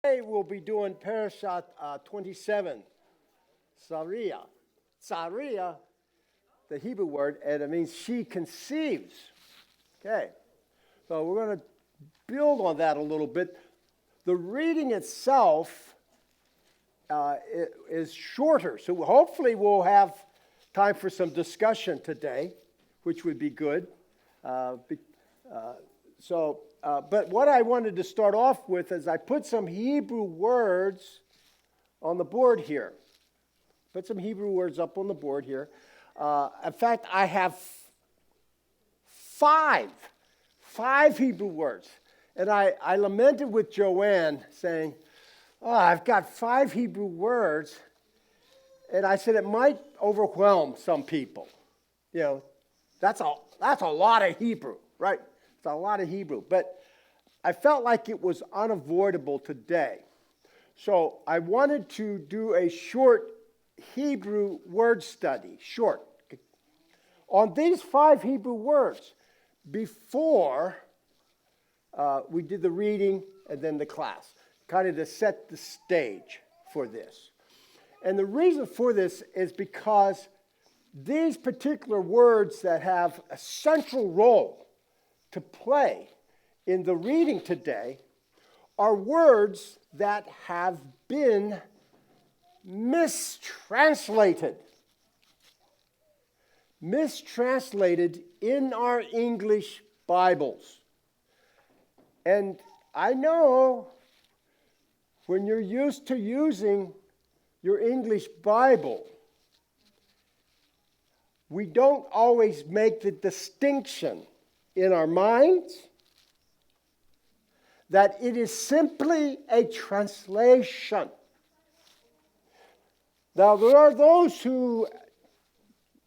Today we'll be doing Parashat 27, Tazria. Tazria, the Hebrew word, and it means she conceives. Okay, so we're going to build on that a little bit. The reading itself is shorter, so hopefully we'll have time for some discussion today, which would be good. But what I wanted to start off with is I put some Hebrew words on the board here. Put some Hebrew words up on the board here. In fact, I have five Hebrew words. And I lamented with Joanne saying, I've got 5 Hebrew words. And I said it might overwhelm some people. You know, that's a lot of Hebrew, right? It's a lot of Hebrew. But I felt like it was unavoidable today. So I wanted to do a short Hebrew word study, short, on these 5 Hebrew words before we did the reading and then the class, kind of to set the stage for this. And the reason for this is because these particular words that have a central role to play in the reading today are words that have been mistranslated in our English Bibles. And I know when you're used to using your English Bible, we don't always make the distinction in our minds that it is simply a translation. Now, there are those who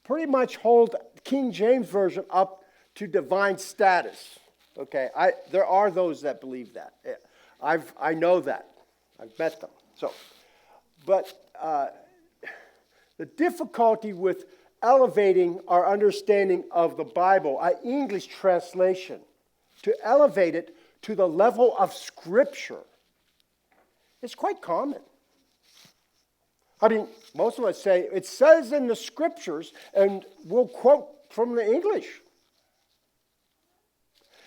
pretty much hold King James Version up to divine status. Okay, there are those that believe that. I know that. I've met them. But the difficulty with elevating our understanding of the Bible, our English translation, to elevate it to the level of Scripture, is quite common. I mean, most of us say, it says in the Scriptures, and we'll quote from the English.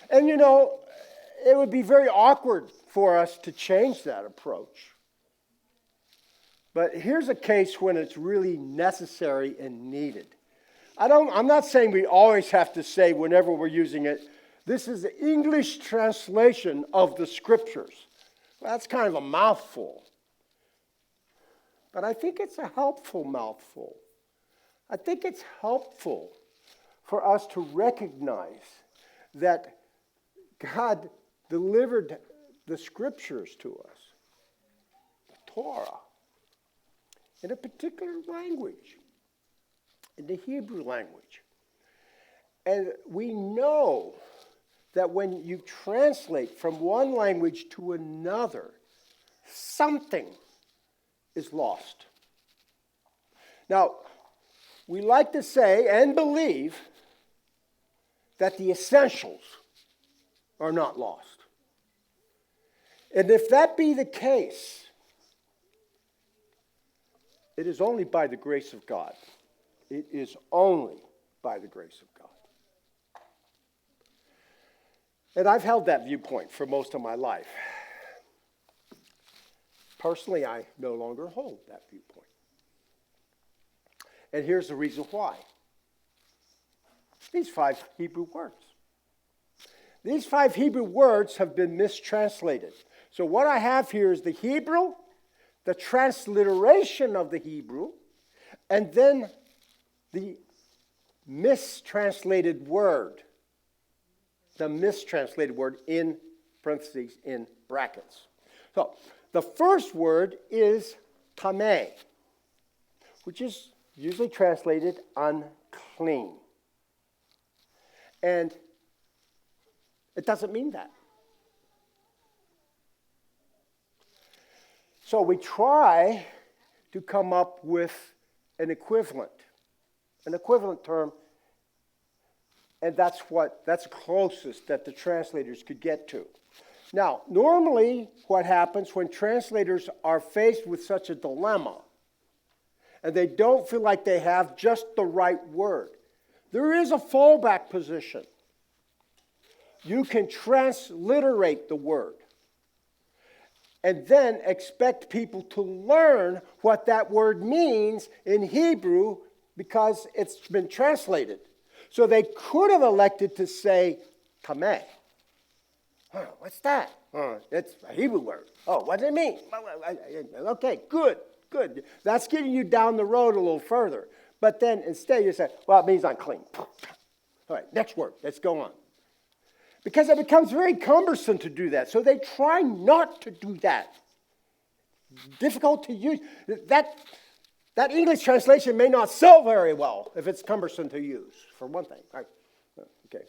And you know, it would be very awkward for us to change that approach. But here's a case when it's really necessary and needed. I'm not saying we always have to say whenever we're using it, this is the English translation of the Scriptures. Well, that's kind of a mouthful. But I think it's a helpful mouthful. I think it's helpful for us to recognize that God delivered the Scriptures to us, the Torah, in a particular language, in the Hebrew language. And we know that when you translate from one language to another, something is lost. Now, we like to say and believe that the essentials are not lost. And if that be the case, it is only by the grace of God. It is only by the grace of God. And I've held that viewpoint for most of my life. Personally, I no longer hold that viewpoint. And here's the reason why. These 5 Hebrew words. These 5 Hebrew words have been mistranslated. So what I have here is the Hebrew, the transliteration of the Hebrew, and then the mistranslated word. The mistranslated word in parentheses, in brackets. So the first word is tameh, which is usually translated unclean. And it doesn't mean that. So we try to come up with an equivalent term, and that's closest that the translators could get to. Now, normally what happens when translators are faced with such a dilemma and they don't feel like they have just the right word, there is a fallback position. You can transliterate the word and then expect people to learn what that word means in Hebrew because it's been translated. So they could have elected to say tameh. What's that? It's a Hebrew word. Oh, what does it mean? Okay, good. That's getting you down the road a little further. But then instead you say, well, it means unclean. All right, next word. Let's go on. Because it becomes very cumbersome to do that. So they try not to do that. Difficult to use. That English translation may not sell very well if it's cumbersome to use, for one thing. Right? Okay.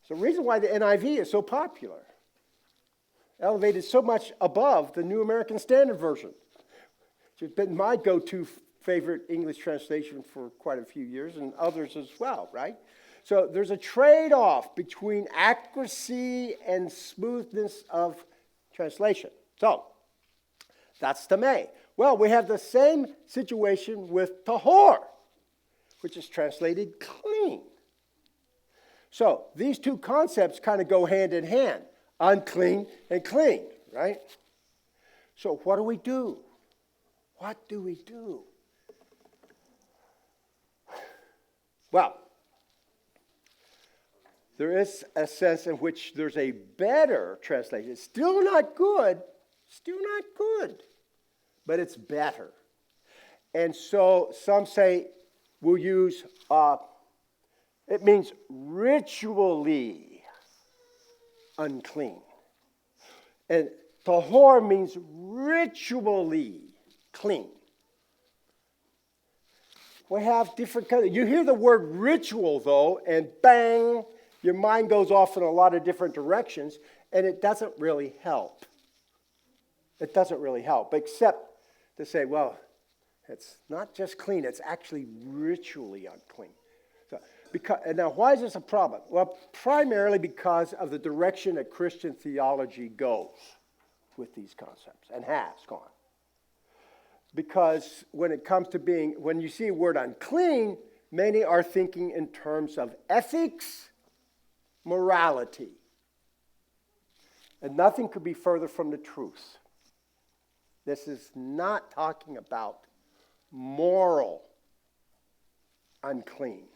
The reason why the NIV is so popular, elevated so much above the New American Standard Version, which has been my go-to favorite English translation for quite a few years, and others as well, right? So there's a trade-off between accuracy and smoothness of translation. So that's tameh. Well, we have the same situation with tahor, which is translated clean. So these two concepts kind of go hand in hand, unclean and clean, right? So what do we do? What do we do? Well, there is a sense in which there's a better translation. It's still not good, but it's better. And so some say we'll use it means ritually unclean. And tahor means ritually clean. We have different kinds. You hear the word ritual, though, and bang, your mind goes off in a lot of different directions, and it doesn't really help. It doesn't really help, except to say, well, it's not just clean, it's actually ritually unclean. Now, why is this a problem? Well, primarily because of the direction that Christian theology goes with these concepts and has gone. Because when it comes to when you see a word unclean, many are thinking in terms of ethics, morality. And nothing could be further from the truth. This is not talking about moral unclean.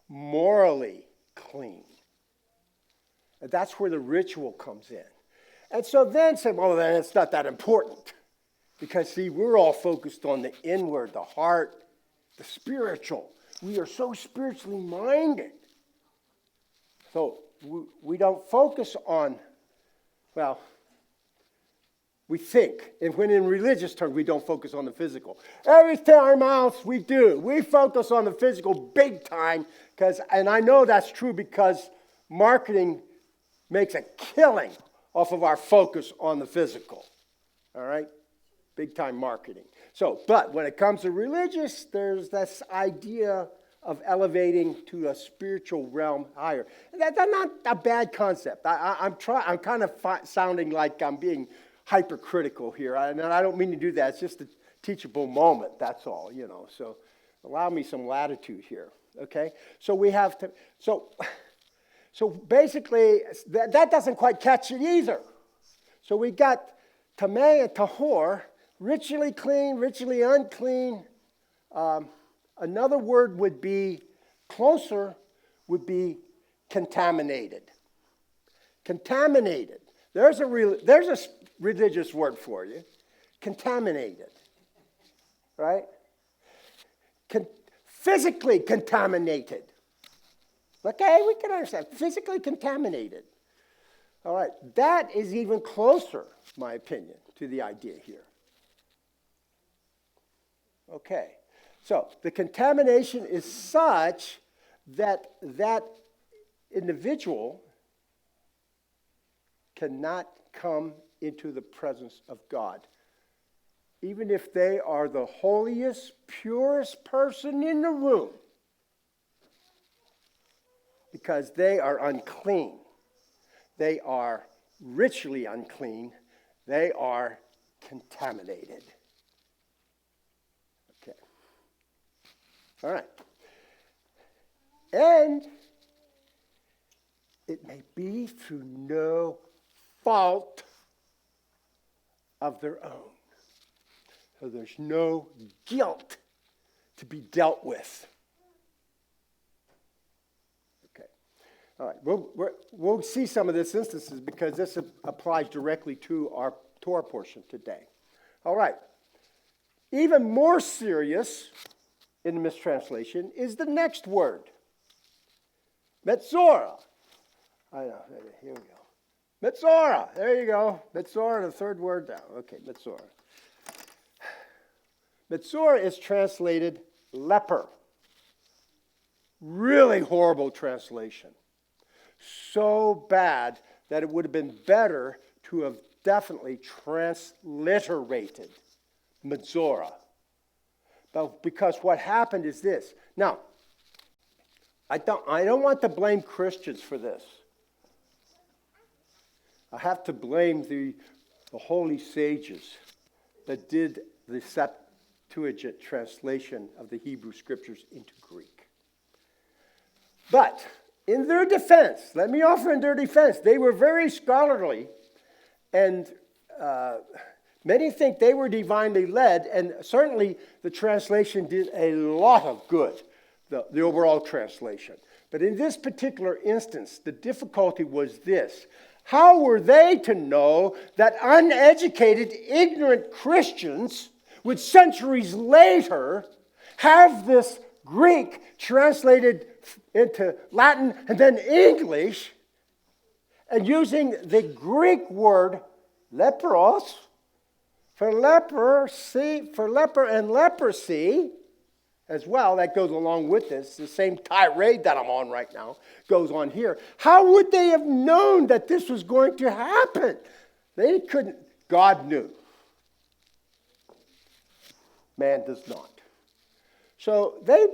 Morally clean. And that's where the ritual comes in. And so then say, well, then it's not that important. Because, see, we're all focused on the inward, the heart, the spiritual. We are so spiritually minded. So we don't focus on, well, we think. And when in religious terms, we don't focus on the physical. Every time else we do. We focus on the physical big time. And I know that's true because marketing makes a killing off of our focus on the physical. All right? Big time marketing. So, but when it comes to religious, there's this idea of elevating to a spiritual realm higher. That's not a bad concept. I'm kind of sounding like I'm being hypercritical here, and I don't mean to do that. It's just a teachable moment, that's all, So allow me some latitude here, okay? So we have to, so basically, that doesn't quite catch it either. So we got tameh and tahor, ritually clean, ritually unclean. Another word would be closer, would be contaminated. Contaminated. There's a religious word for you. Contaminated. Right? Physically contaminated. Okay, we can understand. Physically contaminated. All right, that is even closer, my opinion, to the idea here. Okay, so the contamination is such that that individual cannot come into the presence of God, even if they are the holiest, purest person in the room, because they are unclean. They are ritually unclean. They are contaminated. Okay. All right. And it may be through no fault of their own. So there's no guilt to be dealt with. Okay. All right. We'll see some of these instances because this applies directly to our Torah portion today. All right. Even more serious in the mistranslation is the next word. Metzora. I know. Here we go. Metzora. There you go. Metzora, the third word down. Okay, Metzora. Metzora is translated leper. Really horrible translation. So bad that it would have been better to have definitely transliterated Metzora. But because what happened is this. Now, I don't want to blame Christians for this. I have to blame the holy sages that did the Septuagint translation of the Hebrew scriptures into Greek. But in their defense, let me offer in their defense, they were very scholarly, and many think they were divinely led, and certainly the translation did a lot of good, the overall translation. But in this particular instance, the difficulty was this. How were they to know that uneducated, ignorant Christians would centuries later have this Greek translated into Latin and then English, and using the Greek word leperos for leper and leprosy as well, that goes along with this. The same tirade that I'm on right now goes on here. How would they have known that this was going to happen? They couldn't. God knew. Man does not. So they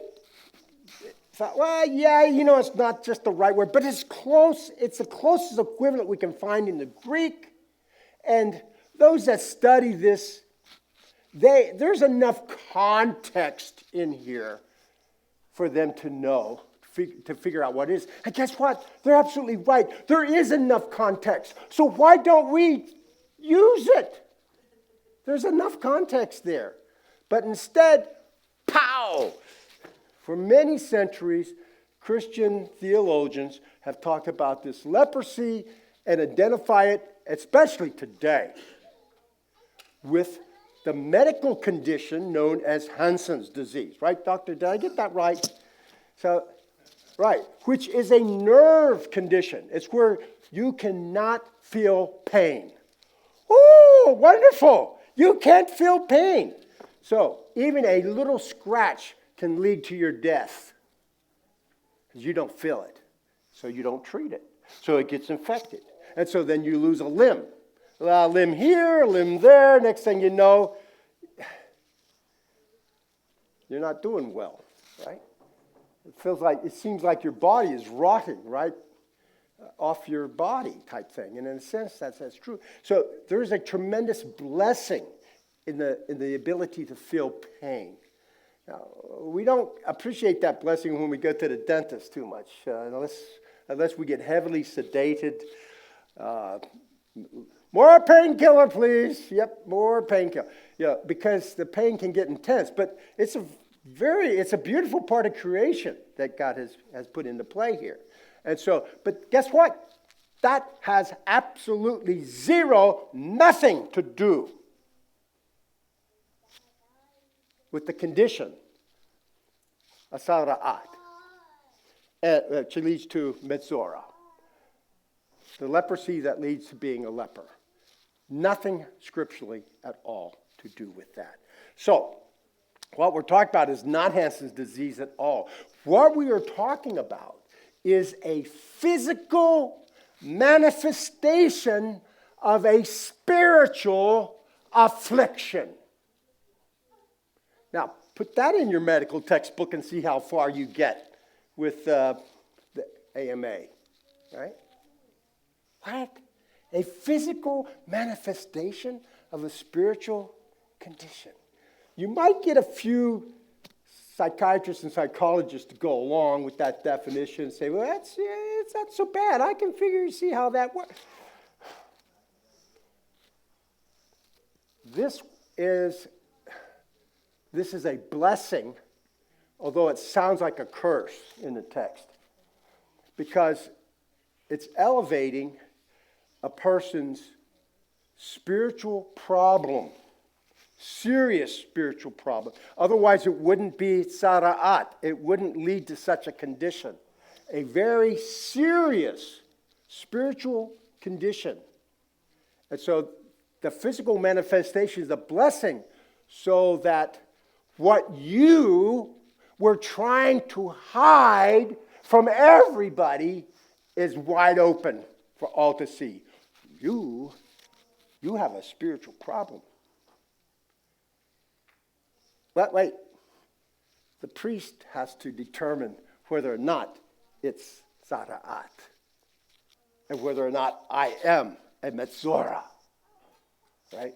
thought, well, yeah, it's not just the right word, but it's close. It's the closest equivalent we can find in the Greek. And those that study this, there's enough context in here for them to know, to figure out what it is. And guess what? They're absolutely right. There is enough context. So why don't we use it? There's enough context there. But instead, pow! For many centuries, Christian theologians have talked about this leprosy and identify it, especially today, with the medical condition known as Hansen's disease. Right, doctor? Did I get that right? So, right, which is a nerve condition. It's where you cannot feel pain. Oh, wonderful! You can't feel pain. So, even a little scratch can lead to your death because you don't feel it. So you don't treat it. So it gets infected. And so then you lose a limb. A limb here, a limb there. Next thing you know, you're not doing well, right? It seems like your body is rotting, right? Off your body type thing. And in a sense, that's true. So there's a tremendous blessing in the ability to feel pain. Now, we don't appreciate that blessing when we go to the dentist too much, unless we get heavily sedated. More painkiller, please. Yep, more painkiller. Yeah, because the pain can get intense. But it's a beautiful part of creation that God has put into play here. And so, but guess what? That has absolutely nothing to do with the condition, asara'at, which leads to metzora. The leprosy that leads to being a leper. Nothing scripturally at all to do with that. So, what we're talking about is not Hansen's disease at all. What we are talking about is a physical manifestation of a spiritual affliction. Now, put that in your medical textbook and see how far you get with the AMA, right? What? A physical manifestation of a spiritual condition. You might get a few psychiatrists and psychologists to go along with that definition and say, well, it's not so bad. I can see how that works. This is a blessing, although it sounds like a curse in the text, because it's elevating a person's spiritual problem, serious spiritual problem. Otherwise, it wouldn't be tzara'at. It wouldn't lead to such a condition. A very serious spiritual condition. And so the physical manifestation is a blessing so that what you were trying to hide from everybody is wide open for all to see. You have a spiritual problem. But wait, the priest has to determine whether or not it's tzara'at and whether or not I am a metzora, right?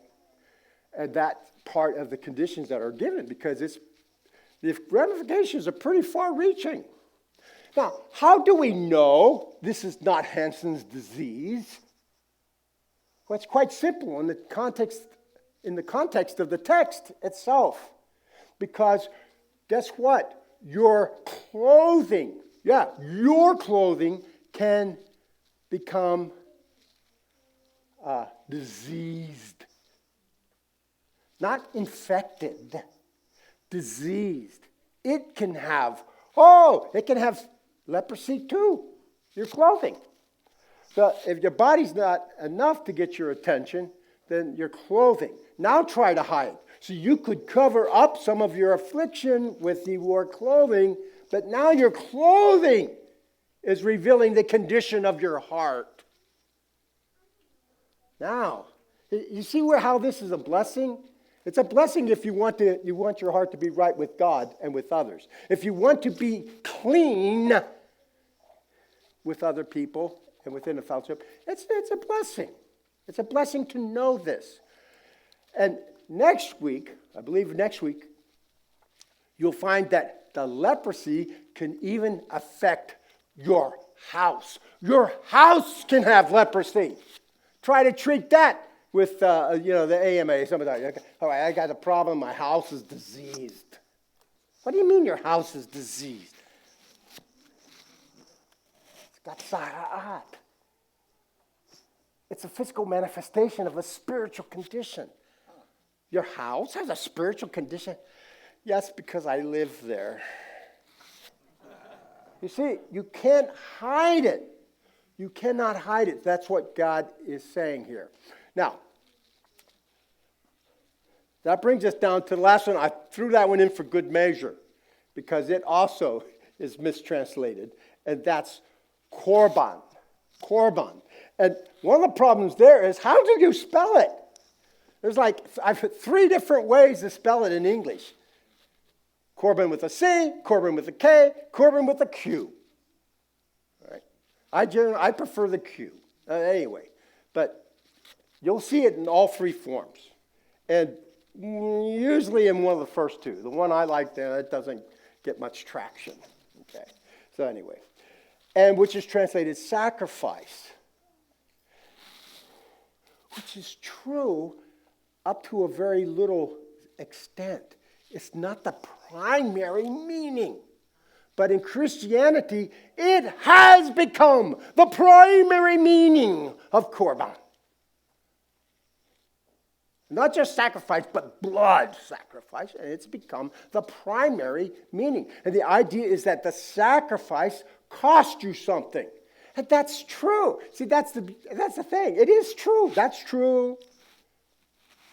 And that's part of the conditions that are given because the ramifications are pretty far-reaching. Now, how do we know this is not Hansen's disease? Well, it's quite simple in the context of the text itself. Because guess what? Your clothing can become diseased. Not infected, diseased. It can have leprosy too, your clothing. So if your body's not enough to get your attention, then your clothing. Now try to hide. So you could cover up some of your affliction with your clothing, but now your clothing is revealing the condition of your heart. Now, you see how this is a blessing? It's a blessing if you want your heart to be right with God and with others. If you want to be clean with other people and within a fellowship, it's a blessing. It's a blessing to know this. And next week, you'll find that the leprosy can even affect your house. Your house can have leprosy. Try to treat that with the AMA. Somebody, all right, I got a problem. My house is diseased. What do you mean your house is diseased? It's got tzara'at. It's a physical manifestation of a spiritual condition. Your house has a spiritual condition? Yes, because I live there. You see, you can't hide it. You cannot hide it. That's what God is saying here. Now, that brings us down to the last one. I threw that one in for good measure because it also is mistranslated, and that's korban. Korban. And one of the problems there is, how do you spell it? There's I've had 3 different ways to spell it in English. Korban with a C, Korban with a K, Korban with a Q. All right. I prefer the Q. Anyway, but you'll see it in all 3 forms. And usually in one of the first 2. The one I like, it doesn't get much traction. Okay. So anyway. And which is translated sacrifice. Which is true up to a very little extent. It's not the primary meaning. But in Christianity, it has become the primary meaning of korban. Not just sacrifice, but blood sacrifice. And it's become the primary meaning. And the idea is that the sacrifice cost you something. And that's true. See, that's the thing. It is true. That's true.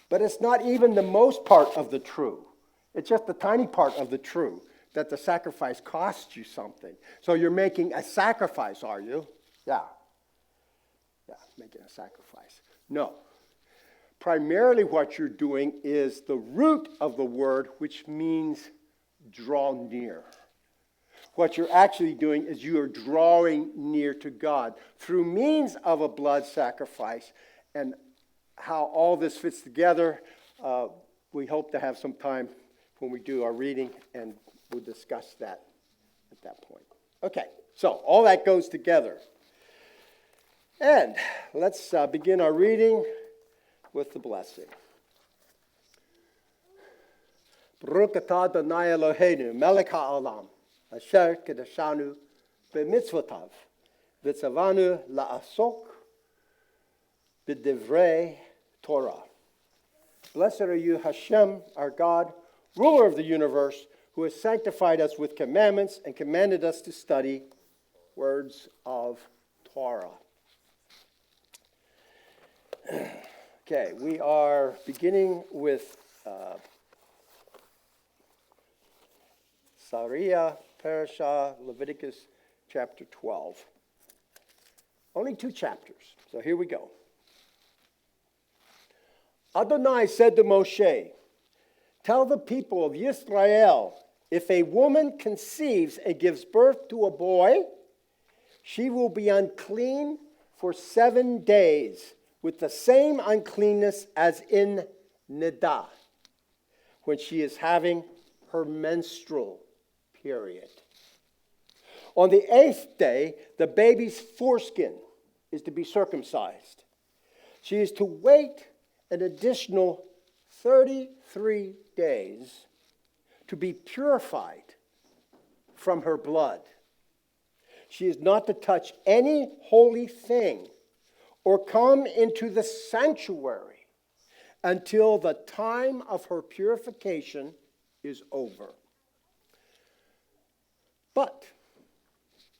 But it's not even the most part of the true. It's just the tiny part of the true, that the sacrifice costs you something. So you're making a sacrifice, are you? Yeah. Yeah, making a sacrifice. No. Primarily what you're doing is the root of the word, which means draw near. what you're actually doing is you are drawing near to God through means of a blood sacrifice. And how all this fits together, we hope to have some time when we do our reading, and we'll discuss that at that point. Okay, so all that goes together. And let's begin our reading with the blessing. Baruch atah Adonai Eloheinu, melech ha'olam, asher kedeshanu b'mitzvotav, v'tzavanu la'asok b'divrei Torah. Blessed are you, Hashem, our God, ruler of the universe, who has sanctified us with commandments and commanded us to study words of Torah. Okay, we are beginning with Tazria, Parashah, Leviticus chapter 12. Only 2 chapters, so here we go. Adonai said to Moshe, tell the people of Israel, if a woman conceives and gives birth to a boy, she will be unclean for 7 days, with the same uncleanness as in Nidah, when she is having her menstrual period. On the 8th day, the baby's foreskin is to be circumcised. She is to wait an additional 33 days to be purified from her blood. She is not to touch any holy thing or come into the sanctuary until the time of her purification is over. But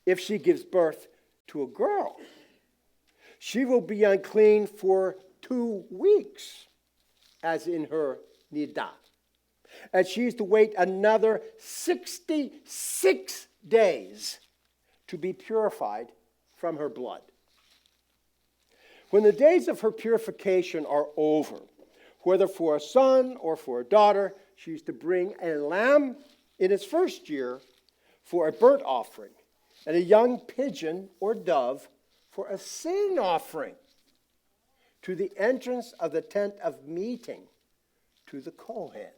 if she gives birth to a girl, she will be unclean for 2 weeks, as in her nidah. And she is to wait another 66 days to be purified from her blood. When the days of her purification are over, whether for a son or for a daughter, she is to bring a lamb in its first year for a burnt offering, and a young pigeon or dove for a sin offering to the entrance of the tent of meeting to the Kohen.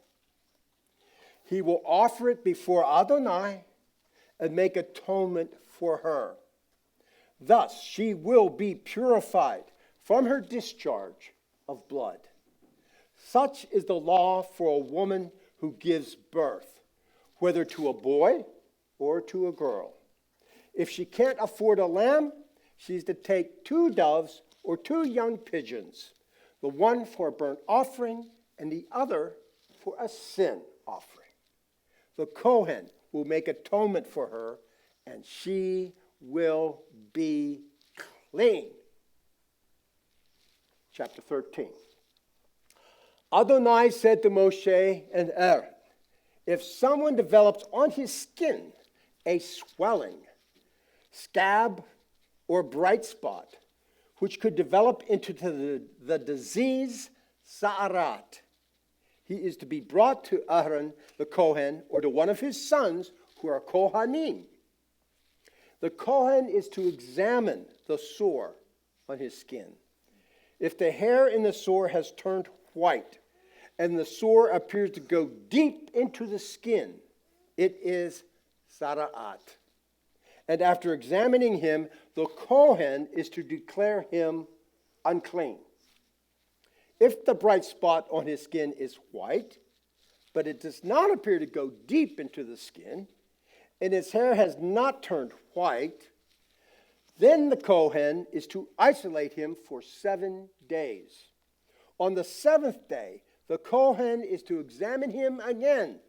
He will offer it before Adonai and make atonement for her. Thus she will be purified from her discharge of blood. Such is the law for a woman who gives birth, whether to a boy or to a girl. If she can't afford a lamb, she's to take 2 doves or 2 young pigeons, the one for a burnt offering and the other for a sin offering. The Kohen will make atonement for her, and she will be clean. Chapter 13. Adonai said to Moshe and Aaron, if someone develops on his skin a swelling, scab, or bright spot, which could develop into the disease Sa'arat, he is to be brought to Aaron the Kohen or to one of his sons who are Kohanim. The Kohen is to examine the sore on his skin. If the hair in the sore has turned white and the sore appears to go deep into the skin, it is Sa'arat. And after examining him, the Kohen is to declare him unclean. If the bright spot on his skin is white, but it does not appear to go deep into the skin, and its hair has not turned white, then the Kohen is to isolate him for 7 days. On the 7th day, the Kohen is to examine him again.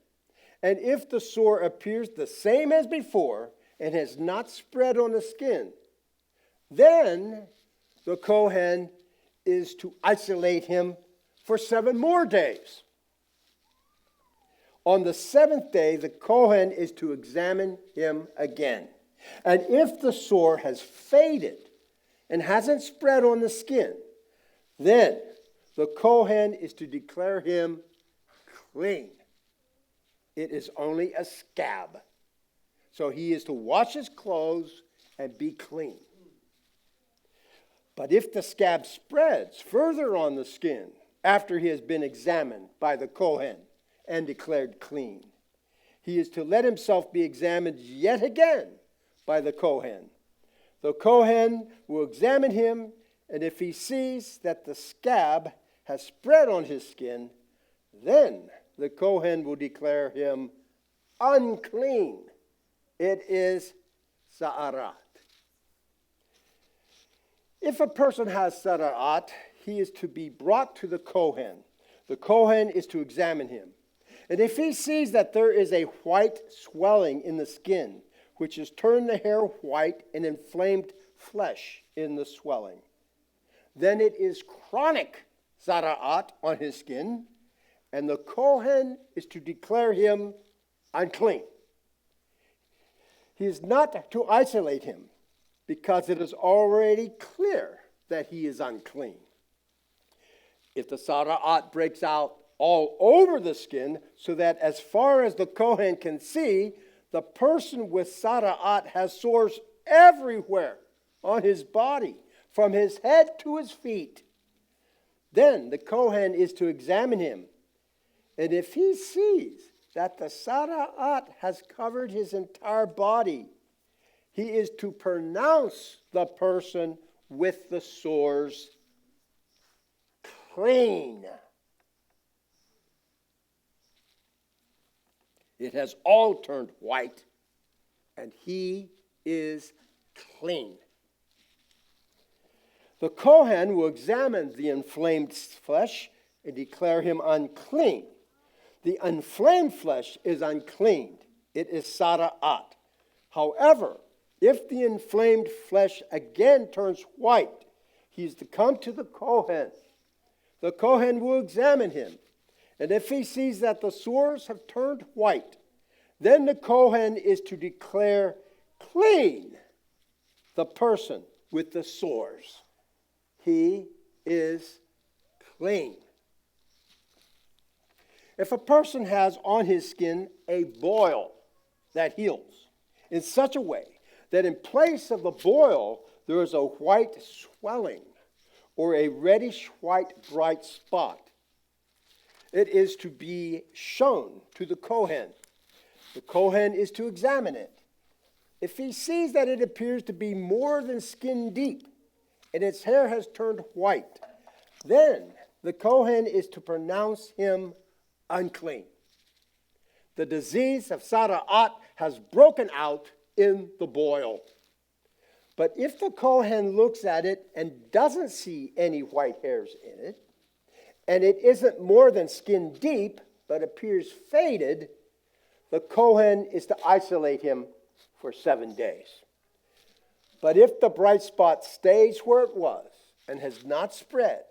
And if the sore appears the same as before and has not spread on the skin, then the Kohen is to isolate him for 7 more days. On the 7th day, the Kohen is to examine him again. And if the sore has faded and hasn't spread on the skin, then the Kohen is to declare him clean. It is only a scab. So he is to wash his clothes and be clean. But if the scab spreads further on the skin after he has been examined by the Kohen and declared clean, he is to let himself be examined yet again by the Kohen. The Kohen will examine him, and if he sees that the scab has spread on his skin, then the Kohen will declare him unclean. It is sa'arat. If a person has sa'arat, he is to be brought to the Kohen. The Kohen is to examine him. And if he sees that there is a white swelling in the skin, which has turned the hair white and inflamed flesh in the swelling, then it is chronic sa'arat on his skin, and the Kohen is to declare him unclean. He is not to isolate him, because it is already clear that he is unclean. If the sa'arat breaks out all over the skin, so that as far as the Kohen can see, the person with sa'arat has sores everywhere on his body, from his head to his feet, then the Kohen is to examine him. And if he sees that the sa'arat has covered his entire body, he is to pronounce the person with the sores clean. It has all turned white, and he is clean. The Kohen will examine the inflamed flesh and declare him unclean. The inflamed flesh is unclean. It is sa'arat. However, if the inflamed flesh again turns white, he is to come to the Kohen. The Kohen will examine him. And if he sees that the sores have turned white, then the Kohen is to declare clean the person with the sores. He is clean. If a person has on his skin a boil that heals in such a way that in place of the boil there is a white swelling or a reddish white bright spot, it is to be shown to the Kohen. The Kohen is to examine it. If he sees that it appears to be more than skin deep and its hair has turned white, then the Kohen is to pronounce him unclean. The disease of sa'arat has broken out in the boil. But if the Kohen looks at it and doesn't see any white hairs in it, and it isn't more than skin deep, but appears faded, the Kohen is to isolate him for 7 days. But if the bright spot stays where it was and has not spread,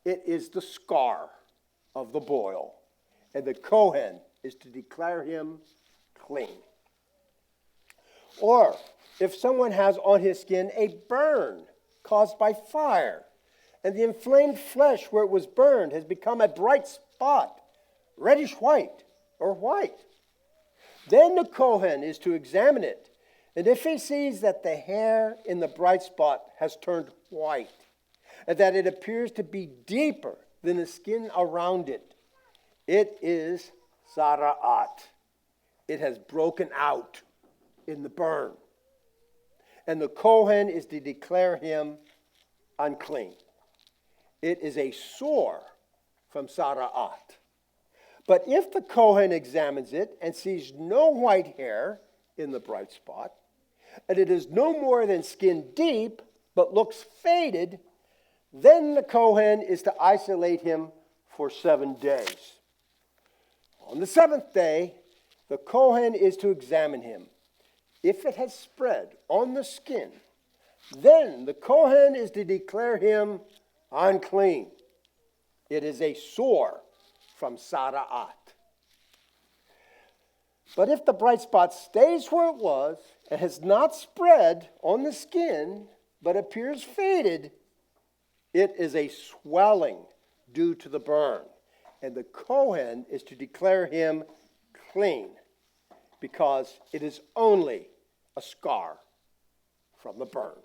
it is the scar of the boil, and the Kohen is to declare him clean. Or if someone has on his skin a burn caused by fire, and the inflamed flesh where it was burned has become a bright spot, reddish white or white, then the Kohen is to examine it. And if he sees that the hair in the bright spot has turned white, and that it appears to be deeper than the skin around it, it is sa'arat. It has broken out in the burn. And the Kohen is to declare him unclean. It is a sore from sa'arat. But if the Kohen examines it and sees no white hair in the bright spot, and it is no more than skin deep, but looks faded, then the Kohen is to isolate him for 7 days. On the 7th day, the Kohen is to examine him. If it has spread on the skin, then the Kohen is to declare him unclean. It is a sore from sa'arat. But if the bright spot stays where it was and has not spread on the skin, but appears faded, it is a swelling due to the burn, and the Kohen is to declare him clean. because it is only a scar from the burn.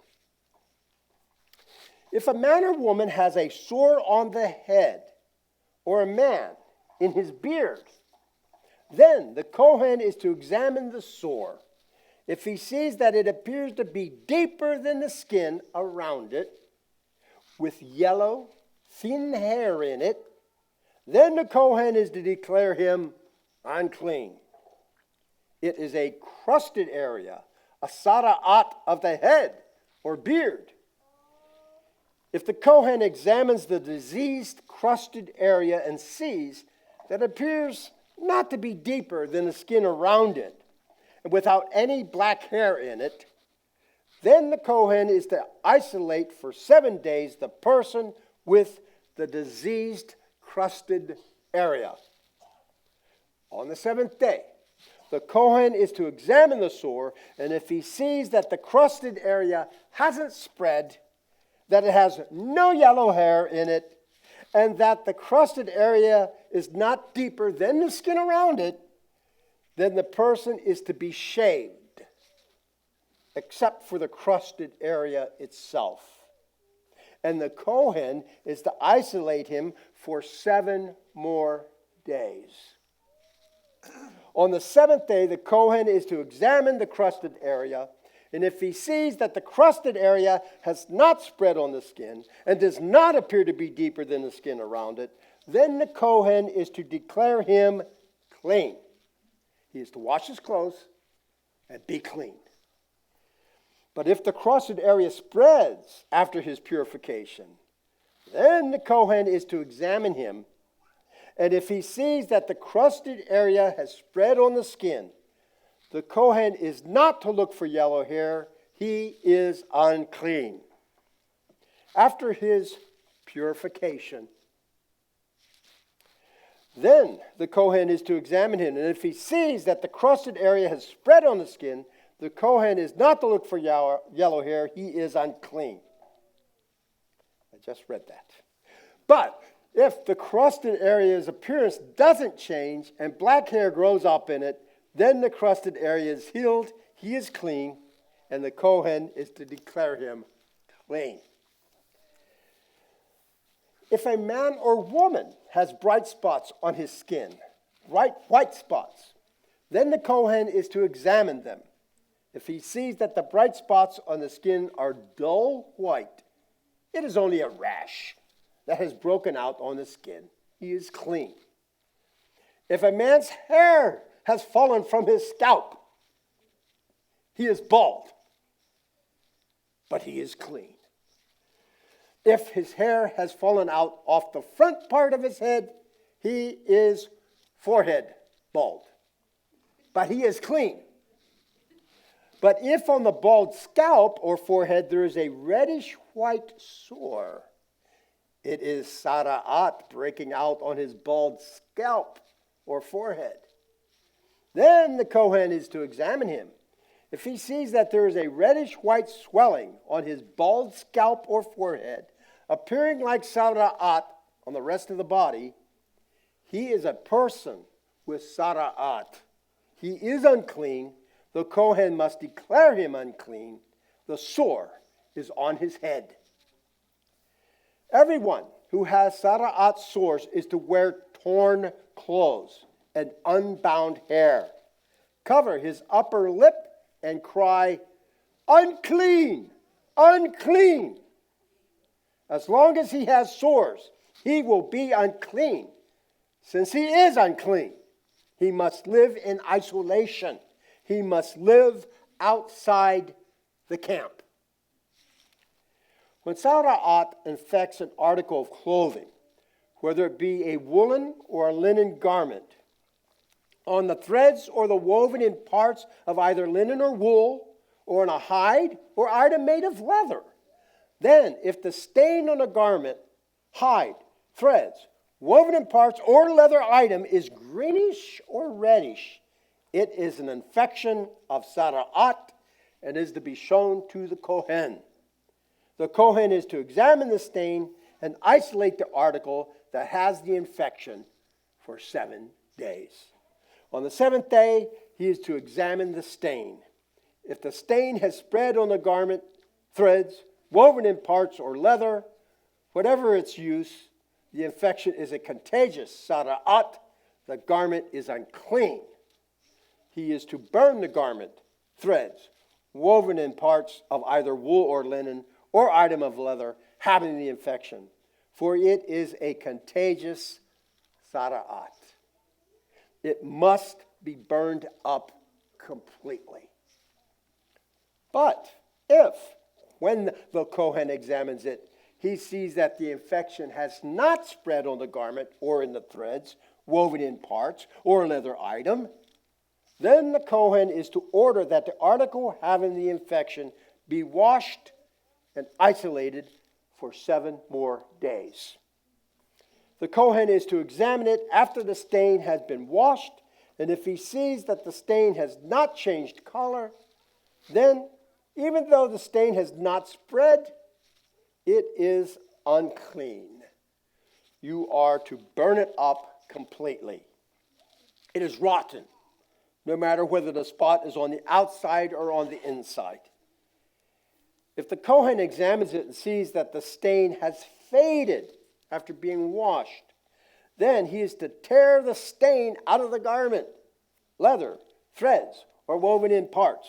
If a man or woman has a sore on the head, or a man in his beard, then the Kohen is to examine the sore. If he sees that it appears to be deeper than the skin around it, with yellow, thin hair in it, then the Kohen is to declare him unclean. It is a crusted area, a sara'at of the head or beard. If the Kohen examines the diseased, crusted area and sees that it appears not to be deeper than the skin around it, and without any black hair in it, then the Kohen is to isolate for 7 days the person with the diseased, crusted area. On the 7th day, the Kohen is to examine the sore, and if he sees that the crusted area hasn't spread, that it has no yellow hair in it, and that the crusted area is not deeper than the skin around it, then the person is to be shaved, except for the crusted area itself. And the Kohen is to isolate him for 7 more days. On the 7th day, the Kohen is to examine the crusted area, and if he sees that the crusted area has not spread on the skin and does not appear to be deeper than the skin around it, then the Kohen is to declare him clean. He is to wash his clothes and be clean. But if the crusted area spreads after his purification, then the Kohen is to examine him, and if he sees that the crusted area has spread on the skin, the Kohen is not to look for yellow hair. He is unclean. After his purification, then the Kohen is to examine him. And if he sees that the crusted area has spread on the skin, the Kohen is not to look for yellow hair. He is unclean. I just read that. But if the crusted area's appearance doesn't change and black hair grows up in it, then the crusted area is healed, he is clean, and the Kohen is to declare him clean. If a man or woman has bright spots on his skin, white spots, then the Kohen is to examine them. If he sees that the bright spots on the skin are dull white, it is only a rash that has broken out on the skin. He is clean. If a man's hair has fallen from his scalp, he is bald, but he is clean. If his hair has fallen out off the front part of his head, he is forehead bald, but he is clean. But if on the bald scalp or forehead there is a reddish white sore, it is sara'at breaking out on his bald scalp or forehead. Then the Kohen is to examine him. If he sees that there is a reddish white swelling on his bald scalp or forehead, appearing like sara'at on the rest of the body, he is a person with sara'at. He is unclean. The Kohen must declare him unclean. The sore is on his head. Everyone who has sara'at sores is to wear torn clothes and unbound hair, cover his upper lip, and cry, "Unclean! Unclean!" As long as he has sores, he will be unclean. Since he is unclean, he must live in isolation. He must live outside the camp. When sara'at infects an article of clothing, whether it be a woolen or a linen garment, on the threads or the woven in parts of either linen or wool, or on a hide or item made of leather, then if the stain on a garment, hide, threads, woven in parts, or leather item is greenish or reddish, it is an infection of sara'at and is to be shown to the Kohen. The Kohen is to examine the stain and isolate the article that has the infection for 7 days. On the 7th day, he is to examine the stain. If the stain has spread on the garment, threads, woven in parts or leather, whatever its use, the infection is a contagious sara'at. The garment is unclean. He is to burn the garment, threads, woven in parts of either wool or linen or item of leather having the infection, for it is a contagious sara'at. It must be burned up completely. But if, when the Kohen examines it, he sees that the infection has not spread on the garment or in the threads, woven in parts, or leather item, then the Kohen is to order that the article having the infection be washed and isolated for 7 more days. The Kohen is to examine it after the stain has been washed, and if he sees that the stain has not changed color, then, even though the stain has not spread, it is unclean. You are to burn it up completely. It is rotten, no matter whether the spot is on the outside or on the inside. If the Kohen examines it and sees that the stain has faded after being washed, then he is to tear the stain out of the garment, leather, threads, or woven in parts.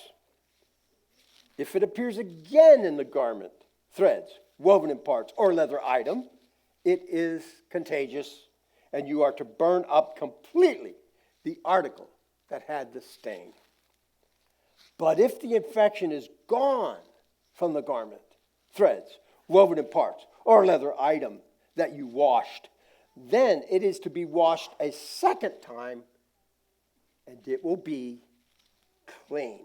If it appears again in the garment, threads, woven in parts, or leather item, it is contagious, and you are to burn up completely the article that had the stain. But if the infection is gone from the garment, threads, woven in parts, or leather item that you washed, then it is to be washed a second time, and it will be clean.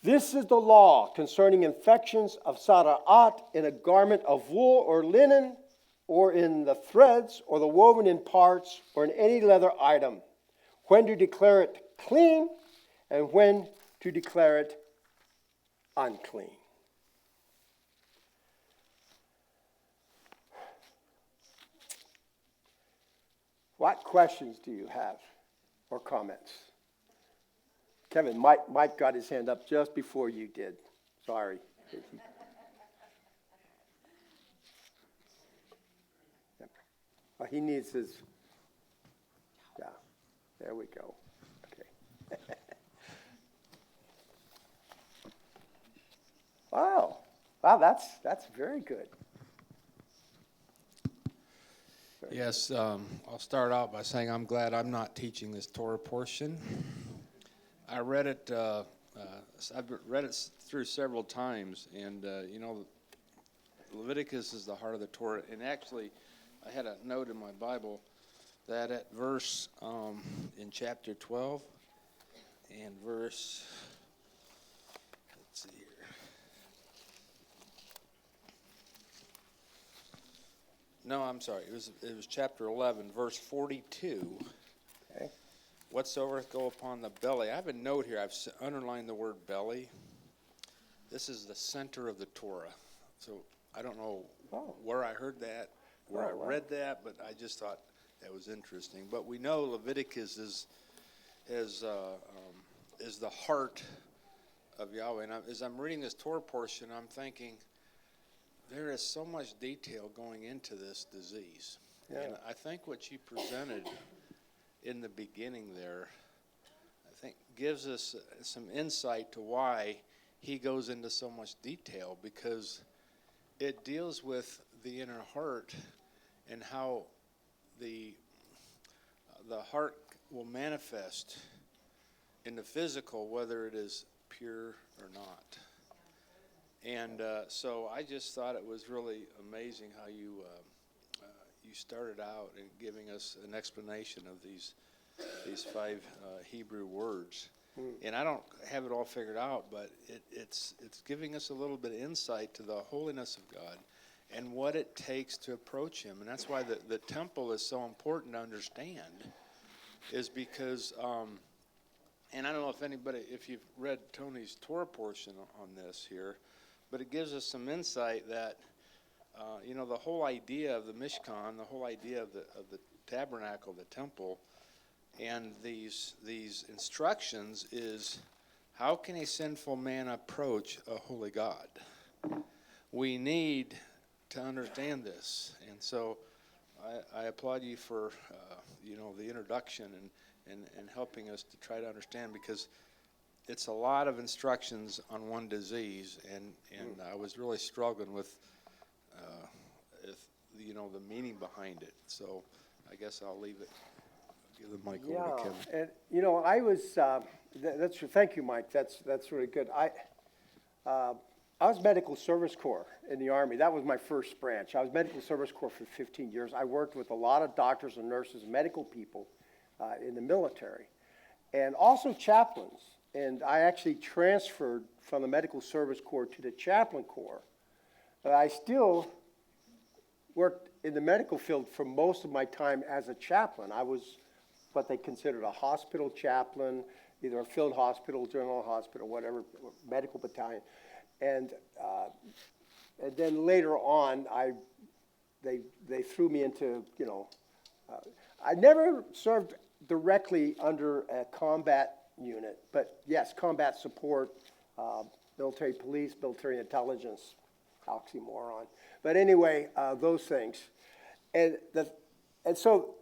This is the law concerning infections of sara'at in a garment of wool or linen, or in the threads, or the woven in parts, or in any leather item, when to declare it clean, and when to declare it unclean. What questions do you have or comments? Kevin, Mike got his hand up just before you did. Sorry. He needs his, yeah, there we go. Okay. Wow, that's very good. Yes, I'll start out by saying I'm glad I'm not teaching this Torah portion. I read it. I've read it through several times, and Leviticus is the heart of the Torah. And actually, I had a note in my Bible that at verse in chapter 12 and verse. Let's see here. No, I'm sorry. It was chapter 11, verse 42. Okay. Whatsoever go upon the belly. I have a note here. I've underlined the word belly. This is the center of the Torah. So I don't know where I heard that, where I read that, but I just thought that was interesting. But we know Leviticus is the heart of Yahweh. And as I'm reading this Torah portion, I'm thinking there is so much detail going into this disease. Yeah. And I think what you presented in the beginning there, I think gives us some insight to why he goes into so much detail, because it deals with the inner heart and how the heart will manifest in the physical, whether it is pure or not. And so I just thought it was really amazing how you started out in giving us an explanation of these 5 Hebrew words. And I don't have it all figured out, but it's giving us a little bit of insight to the holiness of God and what it takes to approach him. And that's why the temple is so important to understand, is because, and I don't know if you've read Tony's Torah portion on this here, but it gives us some insight that, the whole idea of the Mishkan, the whole idea of the tabernacle, the temple, And these instructions is, how can a sinful man approach a holy God? We need to understand this. And so I applaud you for, the introduction and helping us to try to understand, because it's a lot of instructions on one disease, and I was really struggling with, the meaning behind it. So I guess I'll leave it. Give the mic over to Kevin. And I was. Thank you, Mike. That's really good. I was Medical Service Corps in the Army. That was my first branch. I was Medical Service Corps for 15 years. I worked with a lot of doctors and nurses, medical people in the military, and also chaplains. And I actually transferred from the Medical Service Corps to the Chaplain Corps. But I still worked in the medical field for most of my time as a chaplain. I was what they considered a hospital chaplain, either a field hospital, general hospital, whatever, medical battalion. And then later on, they threw me into, I never served directly under a combat unit, but yes, combat support, military police, military intelligence, oxymoron. But anyway, those things. And so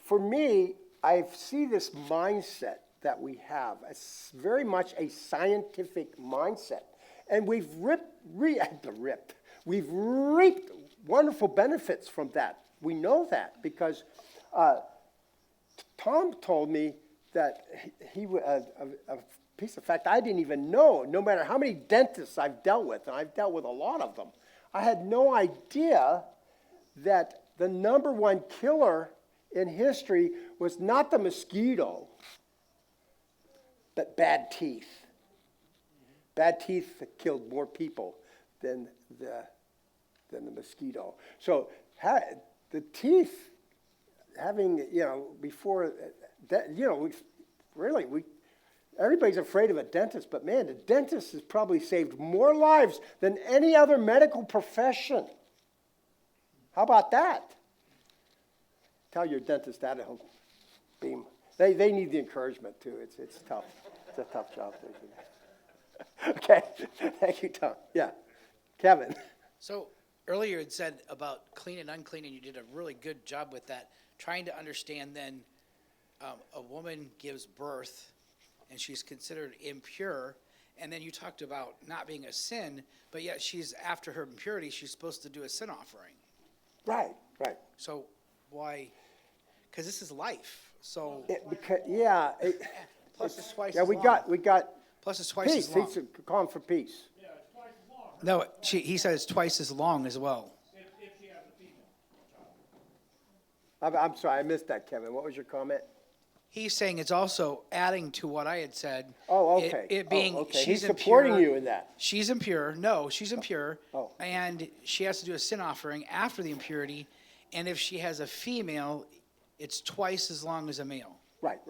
for me, I see this mindset that we have. It's very much a scientific mindset. And we've reaped wonderful benefits from that. We know that because Tom told me that a piece of fact I didn't even know, no matter how many dentists I've dealt with, and I've dealt with a lot of them, I had no idea that the number one killer in history was not the mosquito, but bad teeth. Bad teeth killed more people than the mosquito. So the teeth, having, before that, everybody's afraid of a dentist, but man, the dentist has probably saved more lives than any other medical profession. How about that? Tell your dentist that, he'll beam. They need the encouragement too. It's tough. It's a tough job. Okay, thank you, Tom. Yeah, Kevin. So earlier it said about clean and unclean, and you did a really good job with that, trying to understand then a woman gives birth and she's considered impure, and then you talked about not being a sin, but yet she's, after her impurity, she's supposed to do a sin offering. Right. So why? Because this is life. So Plus it's twice yeah, as we long. we got Plus it's twice peace. as long. He's calling for peace. Yeah, it's twice as long. No, he said it's twice as long as well. If she has a female child. I'm sorry, I missed that, Kevin. What was your comment? He's saying it's also adding to what I had said. Oh, okay. It being okay. she's He's supporting impure. you in that. She's impure. No, she's impure. Oh. And she has to do a sin offering after the impurity. And if she has a female, it's twice as long as a male. Right.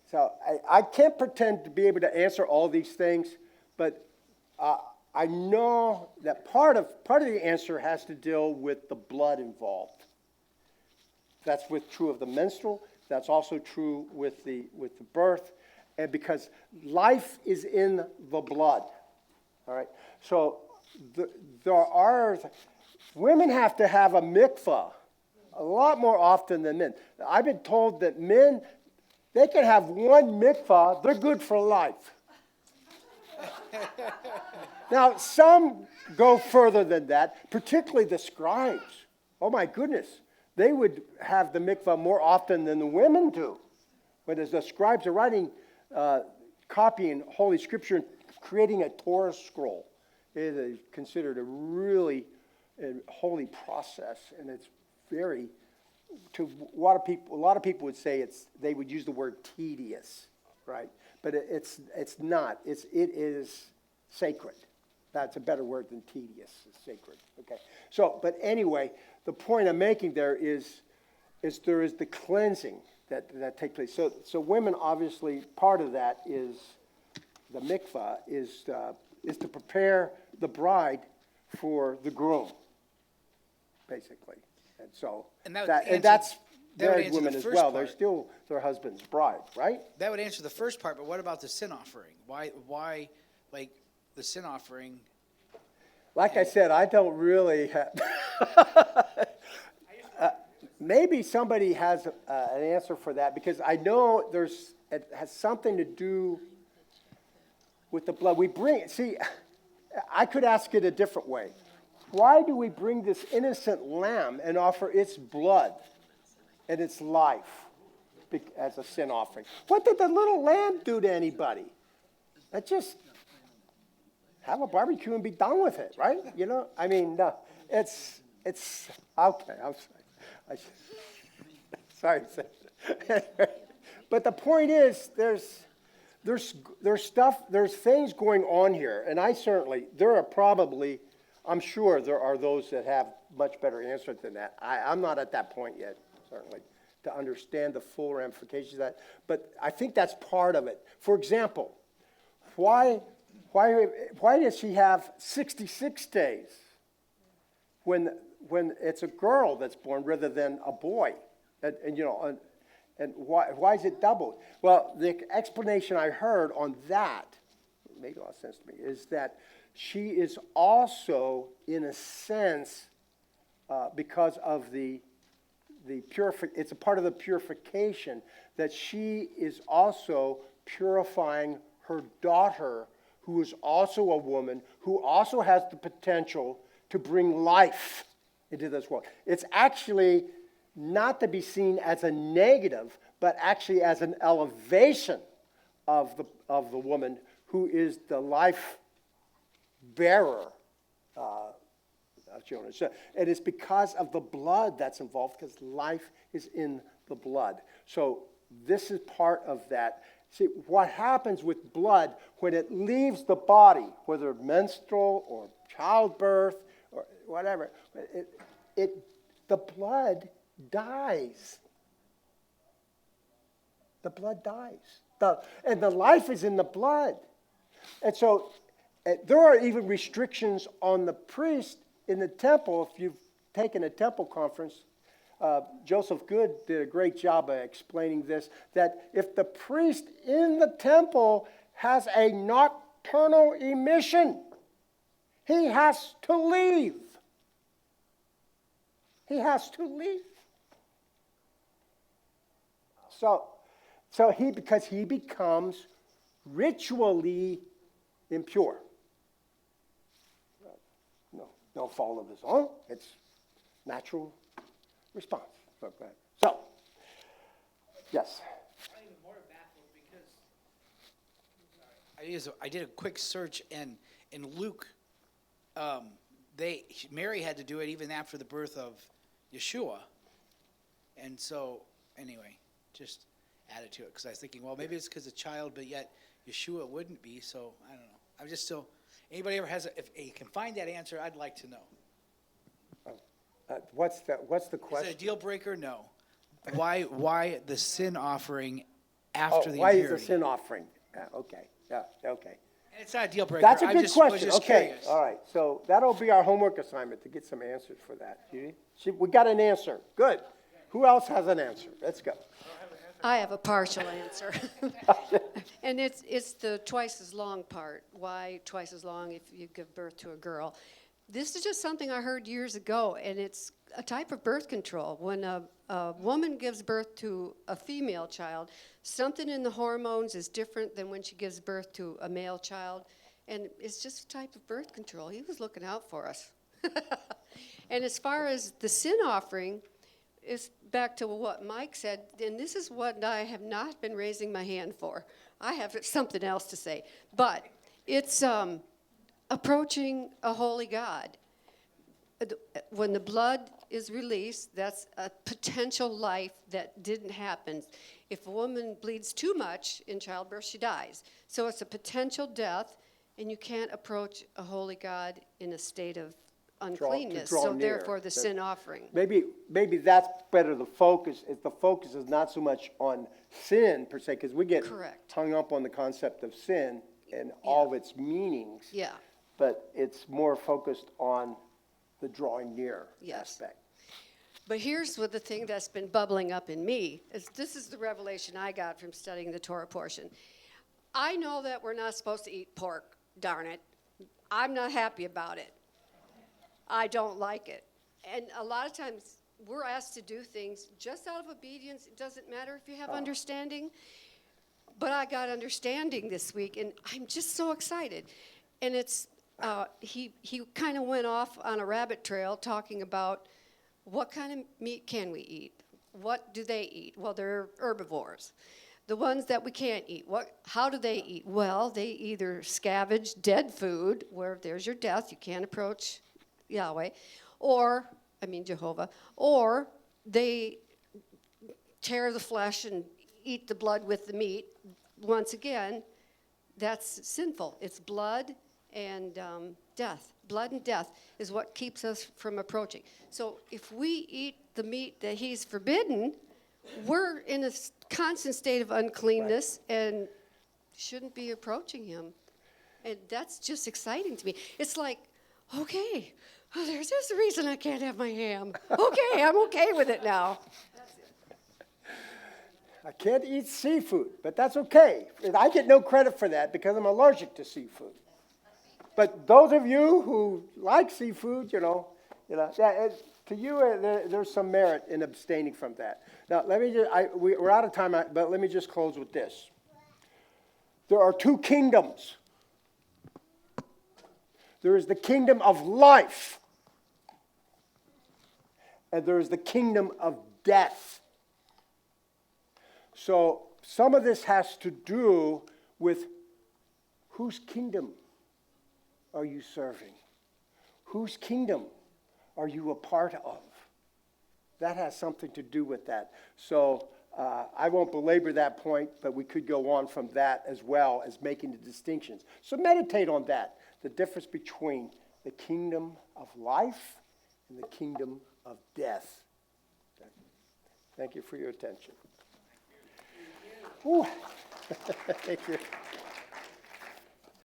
So I can't pretend to be able to answer all these things, but I know that part of the answer has to deal with the blood involved. That's true of the menstrual. That's also true with the birth, and because life is in the blood. All right. So women have to have a mikvah a lot more often than men. I've been told that men, they can have one mikvah, they're good for life. Now, some go further than that, particularly the scribes. Oh my goodness, they would have the mikvah more often than the women do. But as the scribes are writing, copying Holy Scripture and creating a Torah scroll, it is considered a really holy process, and it's very, to a lot of people would say they would use the word tedious, right? But it's not. It is sacred. That's a better word than tedious. It's sacred. Okay. So, but anyway, the point I'm making there is there is the cleansing that takes place. So women, obviously, part of that is the mikvah is to prepare the bride for the groom, basically. And so And That would married answer the women as first well. They're part. still their husband's bride, right? That would answer the first part, but what about the sin offering? Why, like, the sin offering? Like I said, I don't really have. Maybe somebody has an answer for that, because I know it has something to do with the blood. See, I could ask it a different way. Why do we bring this innocent lamb and offer its blood and its life as a sin offering? What did the little lamb do to anybody? That just have a barbecue and be done with it, right? You know, I mean, it's okay. I'm sorry. Sorry. But the point is, there's things going on here, and I'm sure there are those that have much better answers than that. I'm not at that point yet, certainly, to understand the full ramifications of that. But I think that's part of it. For example, why does she have 66 days when it's a girl that's born rather than a boy? And why is it doubled? Well, the explanation I heard on that, made a lot of sense to me, is that she is also, in a sense, because of it's a part of the purification, that she is also purifying her daughter, who is also a woman, who also has the potential to bring life into this world. It's actually not to be seen as a negative, but actually as an elevation of the woman who is the life bearer of children. So it is because of the blood that's involved, because life is in the blood. So this is part of that. See, what happens with blood when it leaves the body, whether menstrual or childbirth or whatever, the blood dies. The blood dies. And the life is in the blood. And so there are even restrictions on the priest in the temple. If you've taken a temple conference, Joseph Good did a great job of explaining this, that if the priest in the temple has a nocturnal emission, he has to leave. He has to leave. Because he becomes ritually impure. No fault of his own. It's natural response. So, yes. I'm even more baffled because I did a quick search, and in Luke, Mary had to do it even after the birth of Yeshua, and so anyway, just added to it because I was thinking, well, maybe it's because of child, but yet Yeshua wouldn't be. So I don't know. I'm just still. Anybody ever has? If you can find that answer, I'd like to know. What's the question? Is it a deal breaker? No. Why the sin offering after the why impurity? is the sin offering? Okay. Yeah. Okay. And it's not a deal breaker. That's a good was question. just Okay. curious. All right. So that'll be our homework assignment to get some answers for that. Judy? We got an answer. Good. Who else has an answer? Let's go. I have a partial answer. And it's the twice as long part. Why twice as long if you give birth to a girl? This is just something I heard years ago, and it's a type of birth control. When a woman gives birth to a female child, something in the hormones is different than when she gives birth to a male child, and it's just a type of birth control. He was looking out for us. And as far as the sin offering, is back to what Mike said, and this is what I have not been raising my hand for. I have something else to say, but it's approaching a holy God. When the blood is released, that's a potential life that didn't happen. If a woman bleeds too much in childbirth, she dies. So it's a potential death, and you can't approach a holy God in a state of uncleanness. draw So near. therefore, the sin offering. Maybe that's better. The focus is not so much on sin per se, because we get Correct. hung up on the concept of sin and all of its meanings. Yeah. But it's more focused on the drawing near Yes. aspect. But here's what the thing that's been bubbling up in me is this is the revelation I got from studying the Torah portion. I know that we're not supposed to eat pork, darn it. I'm not happy about it. I don't like it. And a lot of times we're asked to do things just out of obedience. It doesn't matter if you have understanding. But I got understanding this week, and I'm just so excited. And it's he kind of went off on a rabbit trail talking about what kind of meat can we eat? What do they eat? Well, they're herbivores. The ones that we can't eat, how do they eat? Well, they either scavenge dead food, where there's your death, you can't approach Jehovah, or they tear the flesh and eat the blood with the meat. Once again, that's sinful. It's blood and death. Blood and death is what keeps us from approaching. So if we eat the meat that he's forbidden, we're in a constant state of uncleanness and shouldn't be approaching him. And that's just exciting to me. It's like, okay, there's a reason I can't have my ham. Okay, I'm okay with it now. I can't eat seafood, but that's okay. I get no credit for that because I'm allergic to seafood. But those of you who like seafood, to you, there's some merit in abstaining from that. Now, we're out of time, but let me just close with this. There are two kingdoms. There is the kingdom of life, and there is the kingdom of death. So some of this has to do with whose kingdom are you serving? Whose kingdom are you a part of? That has something to do with that. So I won't belabor that point, but we could go on from that as well as making the distinctions. So meditate on that, the difference between the kingdom of life and the kingdom of death. Okay. Thank you for your attention. Thank you. Thank you.